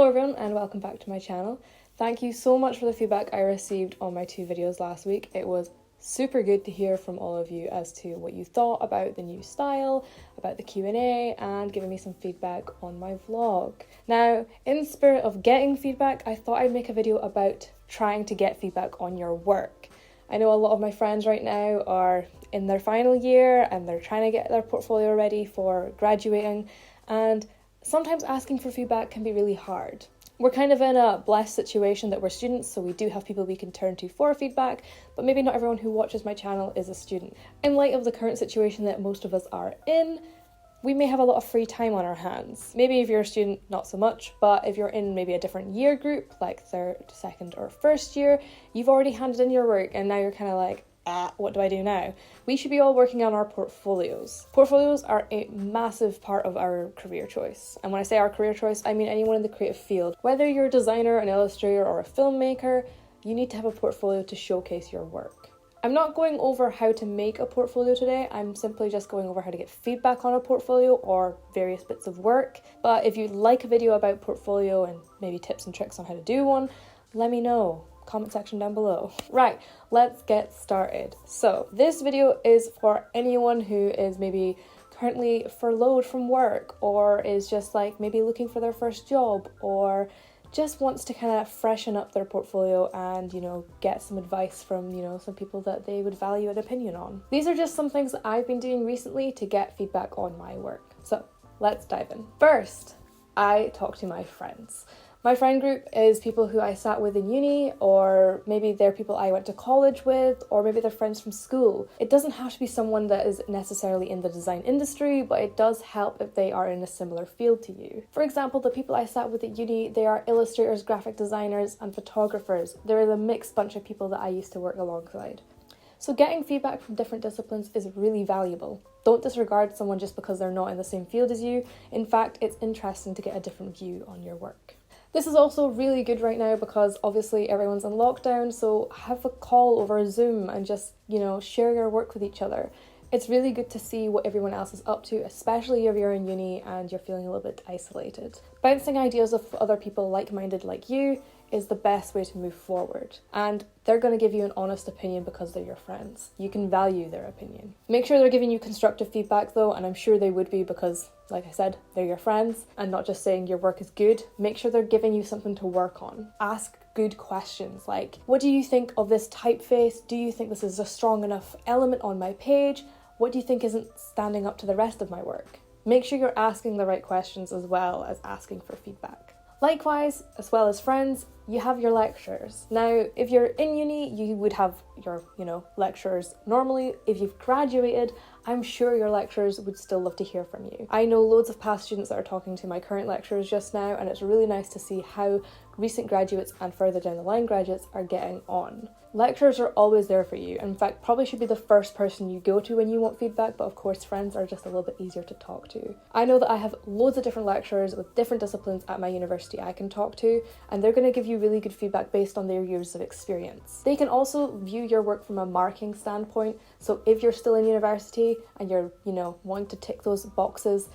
everyone and welcome back to my channel. Thank you so much for the feedback I received on my 2 videos last week. It was super good to hear from all of you as to what you thought about the new style, about the Q&A, and giving me some feedback on my vlog. Now, in the spirit of getting feedback, I thought I'd make a video about trying to get feedback on your work. I know a lot of my friends right now are in their final year and they're trying to get their portfolio ready for graduating, and sometimes asking for feedback can be really hard. We're kind of in a blessed situation that we're students, so we do have people we can turn to for feedback, but maybe not everyone who watches my channel is a student. In light of the current situation that most of us are in, we may have a lot of free time on our hands. Maybe if you're a student, not so much, but if you're in maybe a different year group, like 3rd, 2nd, or 1st year, you've already handed in your work and now you're kind of like, what do I do now? We should be all working on our portfolios. Portfolios are a massive part of our career choice. And when I say our career choice, I mean anyone in the creative field. Whether you're a designer, an illustrator, or a filmmaker, you need to have a portfolio to showcase your work. I'm not going over how to make a portfolio today. I'm simply just going over how to get feedback on a portfolio or various bits of work. But if you'd like a video about portfolio and maybe tips and tricks on how to do one, let me know. Comment section down below. Right, let's get started. So this video is for anyone who is maybe currently furloughed from work, or is just like maybe looking for their first job, or just wants to kind of freshen up their portfolio and, get some advice from, some people that they would value an opinion on. These are just some things that I've been doing recently to get feedback on my work. So let's dive in. First, I talk to my friends. My friend group is people who I sat with in uni, or maybe they're people I went to college with, or maybe they're friends from school. It doesn't have to be someone that is necessarily in the design industry, but it does help if they are in a similar field to you. For example, the people I sat with at uni, they are illustrators, graphic designers, and photographers. There is a mixed bunch of people that I used to work alongside. So getting feedback from different disciplines is really valuable. Don't disregard someone just because they're not in the same field as you. In fact, it's interesting to get a different view on your work. This is also really good right now because obviously everyone's in lockdown, so have a call over Zoom and just, share your work with each other. It's really good to see what everyone else is up to, especially if you're in uni and you're feeling a little bit isolated. Bouncing ideas off other people like-minded like you is the best way to move forward. And they're going to give you an honest opinion because they're your friends. You can value their opinion. Make sure they're giving you constructive feedback though, and I'm sure they would be because, like I said, they're your friends, and not just saying your work is good. Make sure they're giving you something to work on. Ask good questions like, what do you think of this typeface? Do you think this is a strong enough element on my page? What do you think isn't standing up to the rest of my work? Make sure you're asking the right questions as well as asking for feedback. Likewise, as well as friends, you have your lecturers. Now, if you're in uni, you would have your, lecturers normally. If you've graduated, I'm sure your lecturers would still love to hear from you. I know loads of past students that are talking to my current lecturers just now, and it's really nice to see how recent graduates and further down the line graduates are getting on. Lecturers are always there for you. In fact, probably should be the first person you go to when you want feedback, but of course friends are just a little bit easier to talk to. I know that I have loads of different lecturers with different disciplines at my university I can talk to, and they're going to give you really good feedback based on their years of experience. They can also view your work from a marking standpoint, so if you're still in university and you're, wanting to tick those boxes,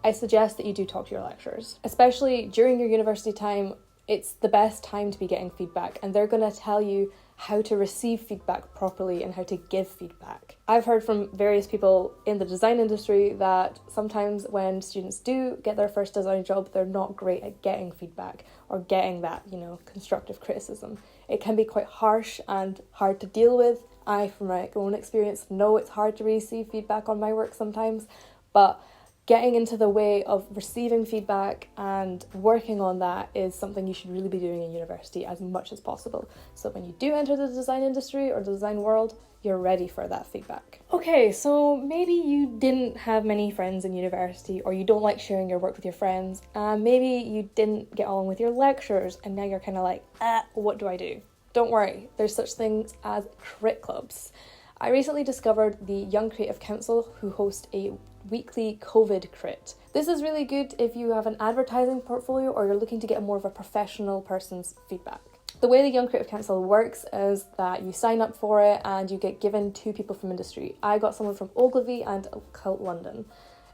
I suggest that you do talk to your lecturers. Especially during your university time, it's the best time to be getting feedback, and they're going to tell you how to receive feedback properly and how to give feedback. I've heard from various people in the design industry that sometimes when students do get their first design job, they're not great at getting feedback or getting that, constructive criticism. It can be quite harsh and hard to deal with. I, from my own experience, know it's hard to receive feedback on my work sometimes, but getting into the way of receiving feedback and working on that is something you should really be doing in university as much as possible. So when you do enter the design industry or the design world, you're ready for that feedback. Okay, so maybe you didn't have many friends in university, or you don't like sharing your work with your friends, and maybe you didn't get on with your lecturers, and now you're kind of like, what do I do? Don't worry, there's such things as crit clubs. I recently discovered the Young Creative Council, who host a weekly COVID crit. This is really good if you have an advertising portfolio or you're looking to get more of a professional person's feedback. The way the Young Creative Council works is that you sign up for it and you get given 2 people from industry. I got someone from Ogilvy and Cult London.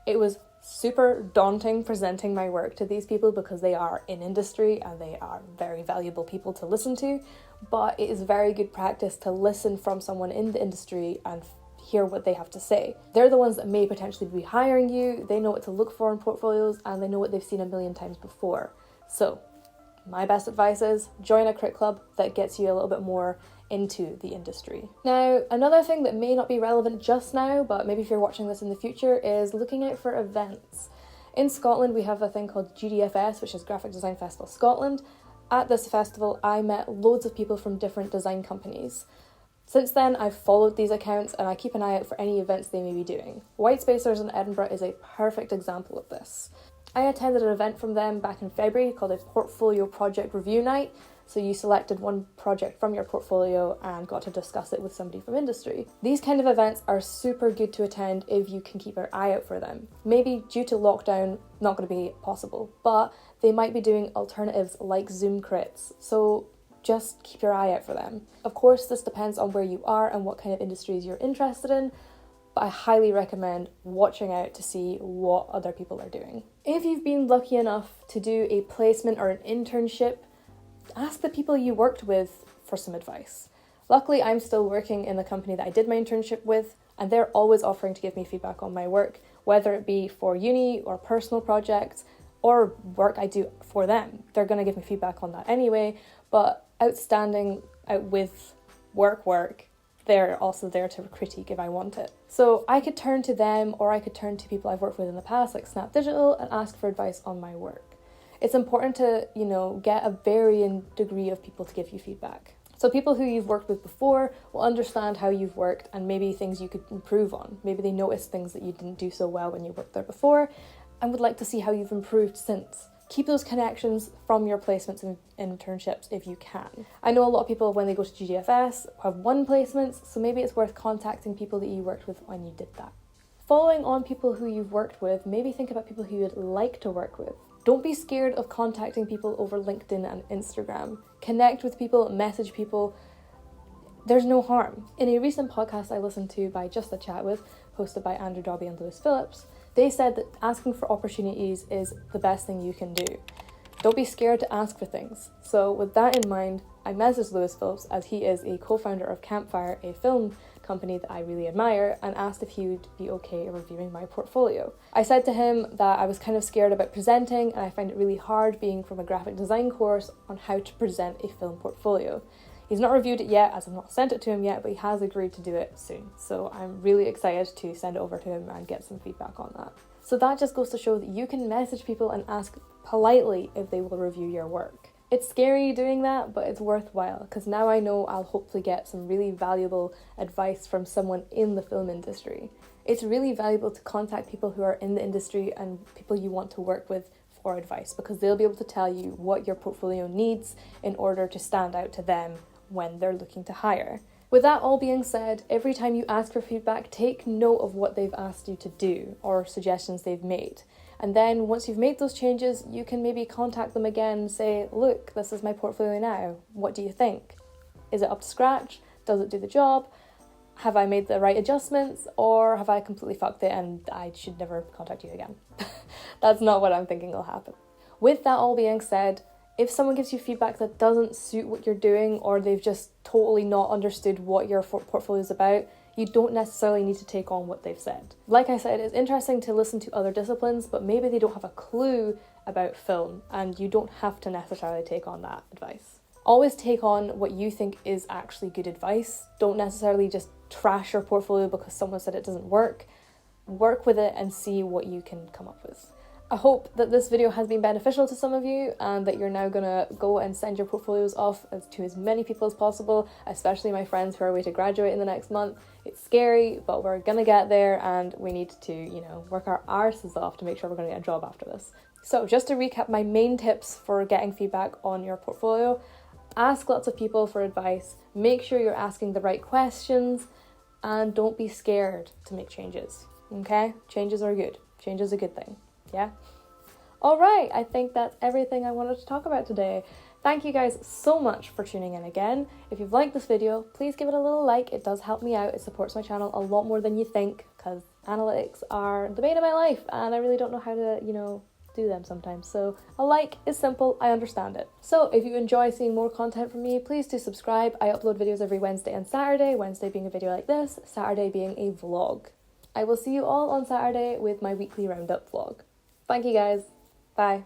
It was super daunting presenting my work to these people because they are in industry and they are very valuable people to listen to, but it is very good practice to listen from someone in the industry and hear what they have to say. They're the ones that may potentially be hiring you, they know what to look for in portfolios, and they know what they've seen a million times before. So my best advice is join a crit club that gets you a little bit more into the industry. Now, another thing that may not be relevant just now, but maybe if you're watching this in the future, is looking out for events. In Scotland, we have a thing called GDFS, which is Graphic Design Festival Scotland. At this festival, I met loads of people from different design companies. Since then, I've followed these accounts and I keep an eye out for any events they may be doing. White Spacers in Edinburgh is a perfect example of this. I attended an event from them back in February called a Portfolio Project Review Night. So you selected one project from your portfolio and got to discuss it with somebody from industry. These kind of events are super good to attend if you can keep your eye out for them. Maybe due to lockdown, not going to be possible, but they might be doing alternatives like Zoom crits. So just keep your eye out for them. Of course, this depends on where you are and what kind of industries you're interested in, but I highly recommend watching out to see what other people are doing. If you've been lucky enough to do a placement or an internship, ask the people you worked with for some advice. Luckily, I'm still working in the company that I did my internship with, and they're always offering to give me feedback on my work, whether it be for uni or personal projects or work I do for them. They're going to give me feedback on that anyway, but outstanding out with work, they're also there to critique if I want it. So I could turn to them, or I could turn to people I've worked with in the past, like Snap Digital, and ask for advice on my work. It's important to, get a varying degree of people to give you feedback. So people who you've worked with before will understand how you've worked and maybe things you could improve on. Maybe they noticed things that you didn't do so well when you worked there before and would like to see how you've improved since. Keep those connections from your placements and internships if you can. I know a lot of people, when they go to GDFS, have one placements, so maybe it's worth contacting people that you worked with when you did that. Following on people who you've worked with, maybe think about people who you'd like to work with. Don't be scared of contacting people over LinkedIn and Instagram. Connect with people, message people. There's no harm. In a recent podcast I listened to by Just a Chat With, hosted by Andrew Dobby and Lewis Phillips, they said that asking for opportunities is the best thing you can do. Don't be scared to ask for things. So with that in mind, I messaged Lewis Phillips, as he is a co-founder of Campfire, a film company that I really admire, and asked if he would be okay reviewing my portfolio. I said to him that I was kind of scared about presenting, and I find it really hard being from a graphic design course on how to present a film portfolio. He's not reviewed it yet, as I've not sent it to him yet, but he has agreed to do it soon. So I'm really excited to send it over to him and get some feedback on that. So that just goes to show that you can message people and ask politely if they will review your work. It's scary doing that, but it's worthwhile, because now I know I'll hopefully get some really valuable advice from someone in the film industry. It's really valuable to contact people who are in the industry and people you want to work with for advice, because they'll be able to tell you what your portfolio needs in order to stand out to them when they're looking to hire. With that all being said, every time you ask for feedback, take note of what they've asked you to do or suggestions they've made. And then once you've made those changes, you can maybe contact them again and say, look, this is my portfolio now. What do you think? Is it up to scratch? Does it do the job? Have I made the right adjustments? Or have I completely fucked it and I should never contact you again? That's not what I'm thinking will happen. With that all being said, if someone gives you feedback that doesn't suit what you're doing, or they've just totally not understood what your portfolio is about, you don't necessarily need to take on what they've said. Like I said, it's interesting to listen to other disciplines, but maybe they don't have a clue about film, and you don't have to necessarily take on that advice. Always take on what you think is actually good advice. Don't necessarily just trash your portfolio because someone said it doesn't work. Work with it and see what you can come up with. I hope that this video has been beneficial to some of you, and that you're now gonna go and send your portfolios off to as many people as possible, especially my friends who are away to graduate in the next month. It's scary, but we're gonna get there, and we need to, work our arses off to make sure we're gonna get a job after this. So just to recap my main tips for getting feedback on your portfolio: ask lots of people for advice, make sure you're asking the right questions, and don't be scared to make changes, okay? Changes are good. Change is a good thing. Yeah? Alright, I think that's everything I wanted to talk about today. Thank you guys so much for tuning in again. If you've liked this video, please give it a little like. It does help me out. It supports my channel a lot more than you think, because analytics are the bane of my life and I really don't know how to, do them sometimes. So a like is simple, I understand it. So if you enjoy seeing more content from me, please do subscribe. I upload videos every Wednesday and Saturday, Wednesday being a video like this, Saturday being a vlog. I will see you all on Saturday with my weekly roundup vlog. Thank you guys. Bye.